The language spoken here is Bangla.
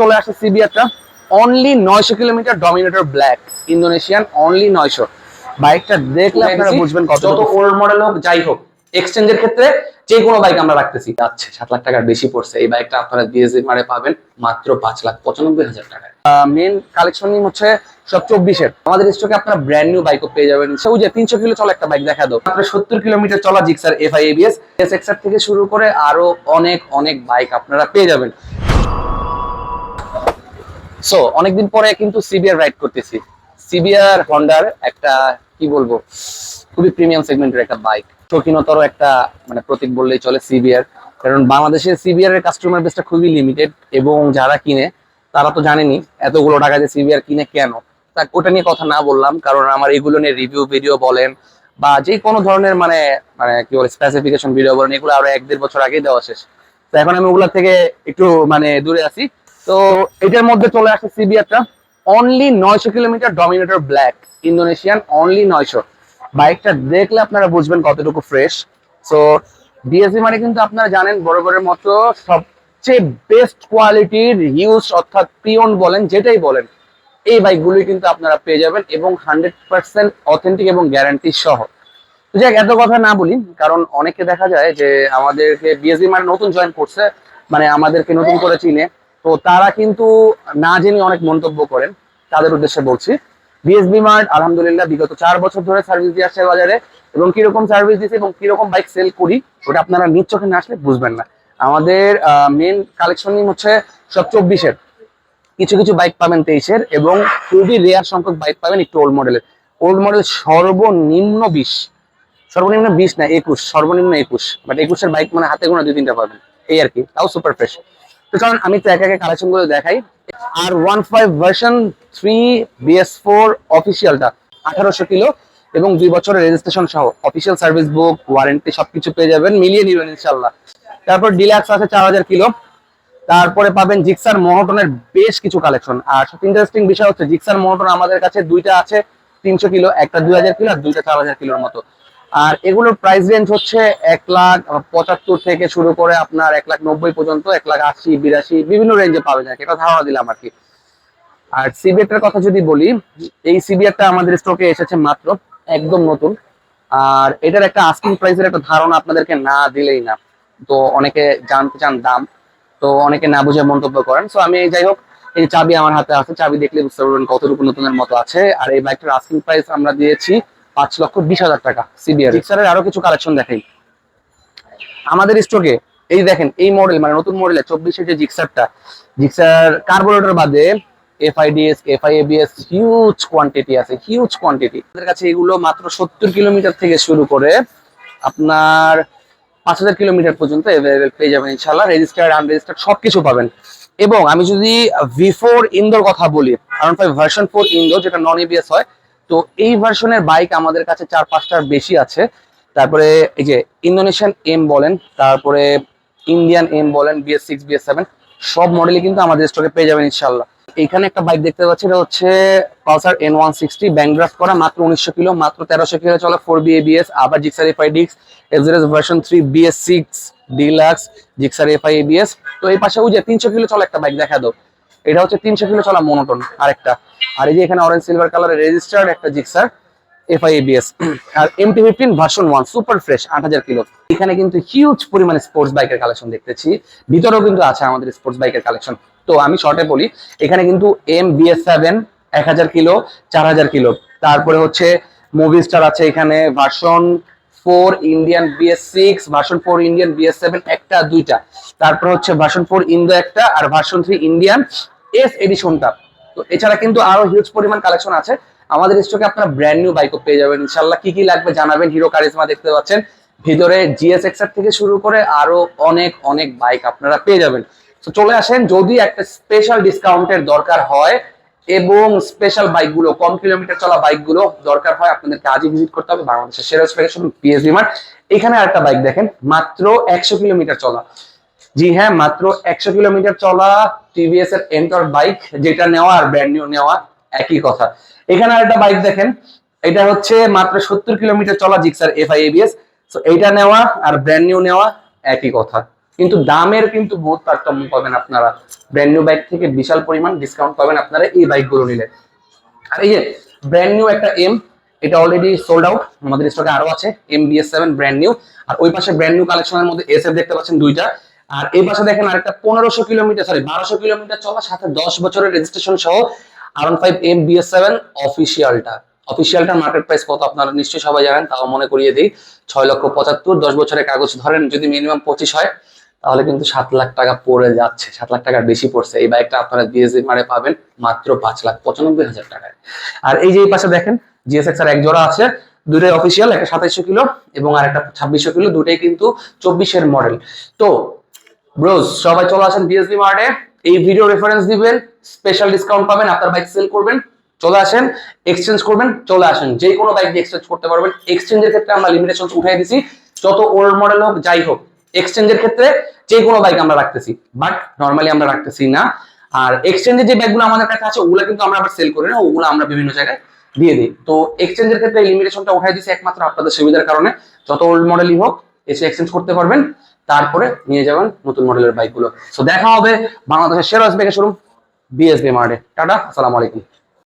চলে আসে সিবিআরটা only 900 kilometre dominator black Indonesian only 900। বাইকটা দেখলে আপনারা বুঝবেন কত ওল্ড মডেল হোক যাই হোক এক্সচেঞ্জের ক্ষেত্রে যে কোনো বাইক আমরা রাখতেছি। আচ্ছা 7 লাখ টাকার বেশি পড়ছে, এই বাইকটা আপনারা বিএসডি মারে পাবেন মাত্র 5,95,000 টাকায়। মেন কালেকশন হচ্ছে সব 24-এর। আমাদের স্টকে আপনারা ব্র্যান্ড নিউ বাইকও পেয়ে যাবেন। সেই যে 300 কিলো চলা একটা বাইক দেখা দাও, মাত্র 70 কিলোমিটার চলা জিক্সার এফআই এবিএস এসএক্সআর থেকে শুরু করে আরো অনেক অনেক বাইক আপনারা পেয়ে যাবেন। সো অনেকদিন পরে কিন্তু সিবিআর রাইড করতেছি। সিবিআর হন্ডার একটা কি বলবো খুবই প্রিমিয়াম সেগমেন্টের একটা বাইক, শৌখিনতর একটা মানে প্রতীক বললেই চলে সিবিআর। কারণ বাংলাদেশের সিবিআর এর কাস্টমার বেসটা খুবই লিমিটেড এবং যারা কিনে তারা তো জানেনি এতগুলো টাকা দিয়ে সিবিআর কিনে কেন। তা ওটা নিয়ে কথা না বললাম, কারণ আমার এগুলো নিয়ে রিভিউ ভিডিও বলেন বা যে কোনো ধরনের মানে মানে কি বলে স্পেসিফিকেশন ভিডিও বলেন, এগুলো আরো 1-1.5 বছর আগেই দেওয়া শেষ। তো এখন আমি ওগুলা থেকে একটু মানে দূরে আছি। তো এটার মধ্যে চলে আসে সিবিআরটা only 900 kilometre dominator black Indonesian only 900। বাইকটা দেখলে আপনারা বুঝবেন কতটুকু ফ্রেশ। সো ডিএসবি মানে কিন্তু আপনারা জানেন বরাবরের মতো সবচেয়ে বেস্ট কোয়ালিটির হিউজ অর্থাৎ পিওন বলেন যেটাই বলেন এই বাইকগুলোই কিন্তু আপনারা পেয়ে যাবেন এবং 100% অথেন্টিক এবং গ্যারান্টি সহ। যাক এত কথা না বলি, কারণ অনেকে দেখা যায় যে আমাদেরকে বিএসবি মানে নতুন জয়েন করছে, মানে আমাদেরকে নতুন করে চিনে, তো তারা কিন্তু না জেনে অনেক মন্তব্য করেন। তাদের উদ্দেশ্যে বলছি বিএসবি মার্ট আলহামদুলিল্লাহ বিগত 4 বছর ধরে সার্ভিস দিয়ে আসছে বাজারে, এবং কিরকম সার্ভিস দিচ্ছে এবং কিরকম বাইক সেল করি ওটা আপনারা নিজ চোখে না আসলে বুঝবেন না। আমাদের মেন কালেকশন হচ্ছে সব 24-এর, কিছু কিছু বাইক পাবেন 23-এর এবং খুবই রেয়ার সংখ্যক বাইক পাবেন একটু ওল্ড মডেলের। ওল্ড মডেল সর্বনিম্ন 20, সর্বনিম্ন 20 না 21, সর্বনিম্ন 21, বাট 21-এর বাইক মানে হাতে গোনা 2-3টা পাবেন এই আর কি, তাও সুপার ফ্রেশ। তো কারণ আমি তো একে একে কালেকশন গুলো দেখাই। আর 15 ভার্সন 3 BS4 অফিসিয়ালটা 1800 কিলো এবং 2 বছরের রেজিস্ট্রেশন সহ অফিসিয়াল সার্ভিস বুক ওয়ারেন্টি সবকিছু পেয়ে যাবেন, মিলিয়ে নিবেন ইনশাল্লাহ। তারপর ডিলাক্স আছে 4000 কিলো। তারপরে পাবেন জিক্সার মনোটনের বেশ কিছু কালেকশন। আর সবচেয়ে ইন্টারেস্টিং বিষয় হচ্ছে জিক্সার মনোটন আমাদের কাছে দুইটা আছে 300 কিলো, একটা 2000 কিলো আর দুইটা 4000 কিলোর মতো। আর এগুলোর প্রাইস রেঞ্জ হচ্ছে 1,75,000 থেকে শুরু করে আপনার 1,90,000 পর্যন্ত, 1,80,000, 82 বিভিন্ন রেঞ্জে পাওয়া যায়, এটা ধারণা দিলাম আর কি। আর সিবিআরটার কথা যদি বলি, এই সিবিআরটা আমাদের স্টকে এসেছে মাত্র, একদম নতুন। আর এটার একটা আস্কিং প্রাইসের একটা ধারণা আপনাদেরকে না দিলেই না, তো অনেকে জানতে চান দাম, তো অনেকে না বুঝে মন্তব্য করেন। সো আমি যাই হোক, এই চাবি আমার হাতে আছে, চাবি দেখলে বুঝতে পারবেন কতটুকু নতুনের মতো আছে। আর এই বাইকটার আস্কিং প্রাইস আমরা দিয়েছি 5,20,000 টাকা। সিবিআর জিক্সারের আরো কিছু কালেকশন দেখাই আমাদের স্টকে। এই দেখেন এই মডেল মানে নতুন মডেলের 24-এর যে জিক্সারটা, জিক্সার কার্বোরেটর বাদে এফআইডিএস এফআইএবিএস হিউজ কোয়ান্টিটি আছে, হিউজ কোয়ান্টিটি। আমাদের কাছে এগুলো মাত্র 70 কিলোমিটার থেকে শুরু করে আপনার 5,000 কিলোমিটার পর্যন্ত অ্যাভেলেবেল পেয়ে যাবেন ইনশাআল্লাহ। রেজিস্টার্ড আনরেজিস্টার্ড সবকিছু পাবেন। এবং আমি যদি V4 ইন্দোর কথা বলি, R15 ভার্সন 4 ইন্দো যেটা নন এবিএস হয়, তো এই ভার্সনের বাইক আমাদের কাছে 4-5টার বেশি আছে। তারপরে এই যে ইন্দোনেশিয়ান এম বলেন, তারপরে ইন্ডিয়ান এম বলেন, BS6 BS7 সব মডেলই কিন্তু আমাদের স্টকে পেয়ে যাবেন ইনশাআল্লাহ। এখানে একটা বাইক দেখতে পাচ্ছি, এটা হচ্ছে পালসার N160 ব্যাংড্রাফট করা, মাত্র 1900 কিলো, মাত্র 1300 কিলো চলা, 4B ABS, আবার Gixxer FIDX FZS version 3 BS6 deluxe Gixxer FI ABS। তো এই পাশে ওই যে 300 কিলো চলা একটা বাইক দেখা দাও, এটা হচ্ছে 300 কিলো চলা মনোটন আরেকটা। আর এই যে এখানে অরেঞ্জ সিলভার কালারের রেজিস্টার্ড একটা জিক্সার FI ABS। আর MT-15 version 1 super fresh 8000 kilo. এখানে কিন্তু হিউজ পরিমাণে স্পোর্টস বাইকের কালেকশন দেখতেছি, ভিতরেও কিন্তু আছে আমাদের স্পোর্টস বাইকের কালেকশন। তো আমি শর্টে বলি, এখানে কিন্তু MBS7 1000 কিলো 4000 কিলো, তারপরে হচ্ছে মুভিস্টার আছে এখানে version 4 Indian BS6, version 4 Indian BS7 একটা দুইটা, তারপর হচ্ছে ভার্সন 4 ইন্দো একটা, আর ভার্সন 3 ইন্ডিয়ান এস এডিশনটা। তো এছাড়া কিন্তু আরো হিউজ পরিমাণ কালেকশন আছে আমাদের স্টকে। আপনারা ব্র্যান্ড নিউ বাইকও পেয়ে যাবেন ইনশাআল্লাহ। কি কি লাগবে জানাবেন। হিরো কারিজমা দেখতে পাচ্ছেন, ভিতরে GSX-R থেকে শুরু করে আরো অনেক অনেক বাইক আপনারা পেয়ে যাবেন। তো চলে আসেন, যদি একটা স্পেশাল ডিসকাউন্টের দরকার হয় এবং স্পেশাল বাইকগুলো কম কিলোমিটার চলা বাইকগুলো দরকার হয়, আপনাদেরকে আজই ভিজিট করতে হবে বাংলাদেশের সেরা স্পেশাল বিএসবি মার্ট। এখানে আরেকটা বাইক দেখেন, মাত্র 100 কিলোমিটার চলা, জি হ্যাঁ মাত্র 100 কিলোমিটার চলা টিভিএস এর এন্টর বাইক, যেটা নেওয়া আর ব্র্যান্ড নিউ নেওয়া একই কথা। এখানে আরেকটা বাইক দেখেন, এটা হচ্ছে মাত্র 70 কিলোমিটার চলা জিক্সার FI ABS। সো এইটা নেওয়া আর ব্র্যান্ড নিউ নেওয়া একই কথা। কিন্তু দামের কিন্তু বহুত তারতম্য পাবেন আপনারা। ব্র্যান্ড নিউ বাইক থেকে বিশাল পরিমাণ ডিসকাউন্ট পাবেন আপনারা এই বাইকগুলো নিলে। আর এই যে ব্র্যান্ড নিউ একটা এম, এটা অলরেডি সোল্ড আউট, আমাদের স্টকে আরো আছে MBS7 ব্র্যান্ড নিউ। আর ওই পাশে ব্র্যান্ড নিউ কালেকশনের মধ্যে SF দেখতে পাচ্ছেন দুইটা। আর এই পাশে দেখেন আরেকটা 1500 কিলোমিটার, সরি 1200 কিলোমিটার চলা, সাথে 10 বছরের রেজিস্ট্রেশন সহ R15 MBS7 অফিসিয়ালটা। অফিসিয়ালটার মার্কেট প্রাইস কত আপনারা নিশ্চয়ই সবাই জানেন, তাও মনে করিয়ে দিই, 6,75,000। 10 বছরের কাগজ ধরেন যদি মিনিমাম 25 হয়, তাহলে কিন্তু 7 লাখ টাকা পড়ে যাচ্ছে, 7 লাখ টাকার বেশি পড়ছে। এই বাইকটা আপনারা BSB মারে পাবেন মাত্র 5,95,000 টাকায়। আর এই যে এই পাশে দেখেন GSX-R এক জোড়া আছে, দুটোই অফিসিয়াল, একটা 2700 কিলো এবং আর একটা 2600 কিলো, দুটোই কিন্তু 24-এর মডেল। তো ব্রোজ সবাই চলে আসেন BSB মার্টে, এই ভিডিও রেফারেন্স দিবেন, স্পেশাল ডিসকাউন্ট পাবেন, আপনার বাইক সেল করবেন, চলে আসেন, এক্সচেঞ্জ করবেন, চলে আসেন, যে কোনো বাইক দিয়ে এক্সচেঞ্জ করতে পারবেন। এক্সচেঞ্জের ক্ষেত্রে আমরা লিমিটেশন উঠাই দিছি, যত ওল্ড মডেল হোক যাই হোক, এক্সচেঞ্জের ক্ষেত্রে যে কোনো বাইক আমরা রাখতেছি, বাট নর্মালি আমরা রাখতেছি না। আর এক্সচেঞ্জের যে ব্যাগগুলো আমাদের কাছে আছে ওগুলো কিন্তু আমরা আবার সেল করি না, ওগুলো আমরা বিভিন্ন জায়গায় দিয়ে দিই। তো এক্সচেঞ্জের ক্ষেত্রে লিমিটেশনটা উঠাই দিছি একমাত্র আপনাদের সুবিধার কারণে, যত ওল্ড মডেলই হোক এসে এক্সচেঞ্জ করতে পারবেন, তারপরে নিয়ে যাবেন নতুন মডেলের বাইকগুলো। সো দেখা হবে বাংলাদেশের সেরা বাইকের শোরুম BSB মার্টে। টাটা, আসসালামু আলাইকুম।